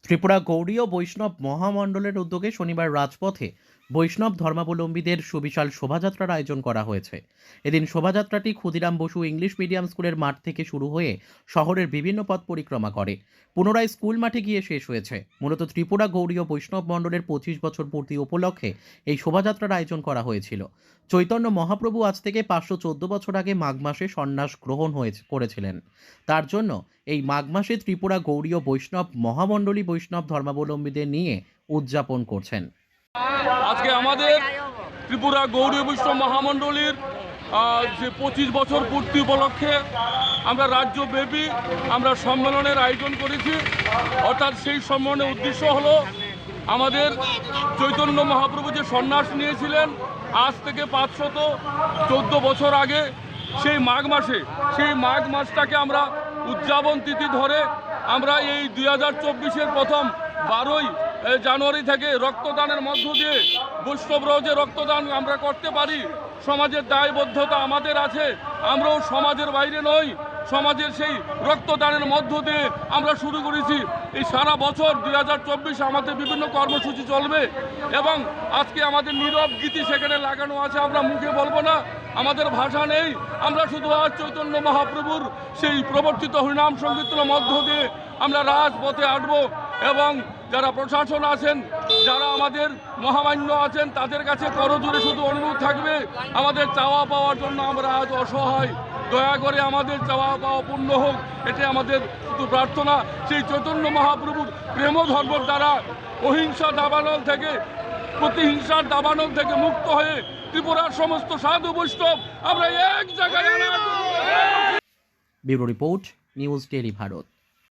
ত্রিপুরা গৌড়ীয় বৈষ্ণব মহামণ্ডলের উদ্যোগে শনিবার রাজপথে বৈষ্ণব ধর্মাবলম্বীদের সুবিশাল শোভাযাত্রার আয়োজন করা হয়েছে। এদিন শোভাযাত্রাটি ক্ষুদিরাম বসু ইংলিশ মিডিয়াম স্কুলের মাঠ থেকে শুরু হয়ে শহরের বিভিন্ন পথ পরিক্রমা করে পুনরায় স্কুল মাঠে গিয়ে শেষ হয়েছে। মূলত ত্রিপুরা গৌড়ীয় বৈষ্ণব মণ্ডলের 25 বছর পূর্তি উপলক্ষে এই শোভাযাত্রার আয়োজন করা হয়েছিল। চৈতন্য মহাপ্রভু আজ থেকে 514 বছর আগে মাঘ মাসে সন্ন্যাস গ্রহণ করেছিলেন। তার জন্য এই মাঘ মাসে ত্রিপুরা গৌড়ীয় বৈষ্ণব মহামণ্ডলী বৈষ্ণব ধর্মাবলম্বীদের নিয়ে উদযাপন করছেন। আজকে আমাদের ত্রিপুরা গৌড়ীয় বৈষ্ণব মহামণ্ডলীর যে 25 বছর পূর্তি উপলক্ষে আমরা রাজ্যব্যাপী আমরা সম্মেলনের আয়োজন করেছি। অর্থাৎ সেই সম্মেলনের উদ্দেশ্য হলো আমাদের চৈতন্য মহাপ্রভু যে সন্ন্যাস নিয়েছিলেন আজ থেকে 514 বছর আগে, সেই মাঘ মাসটাকে আমরা উদযাপন তিথি ধরে আমরা এই 2024-এর প্রথম 12ই জানুয়ারি থেকে রক্তদানের মধ্য দিয়ে বৈষ্ণবরাও যে রক্তদান আমরা করতে পারি, সমাজের দায়বদ্ধতা আমাদের আছে। আমরাও সমাজের বাইরে নই, সমাজের সেই রক্তদানের মধ্য দিয়ে আমরা শুরু করেছি। এই সারা বছর 2024 আমাদের বিভিন্ন কর্মসূচি চলবে এবং আজকে আমাদের নীরব গীতি সেখানে লাগানো আছে। আমরা মুখে বলবো না, আমাদের ভাষা নেই, আমরা শুধু আজ চৈতন্য মহাপ্রভুর সেই প্রবর্তিত হরিনাম সংকীর্তনের মধ্য দিয়ে আমরা রাজপথে আসবো এবং যারা প্রশাসন আছেন, যারা আমাদের মহামান্য আছেন, তাদের কাছে করজোড়ে শুধু অনুরোধ থাকবে, আমাদের চাওয়া পাওয়ার জন্য আমরা আজ অসহায়, দয়া করে আমাদের চাওয়া পাওয়া পূর্ণ হোক, এটি আমাদের শুধু প্রার্থনা। সেই চৈতন্য মহাপ্রভুর প্রেম ধর্মের দ্বারা অহিংসা দাবানল থেকে, প্রতিহিংসার দাবানল থেকে মুক্ত হয়ে ত্রিপুরার সমস্ত সাধু বৈষ্ণব আমরা এক জায়গায় আনার জন্য। Bureau report, news daily Bharat.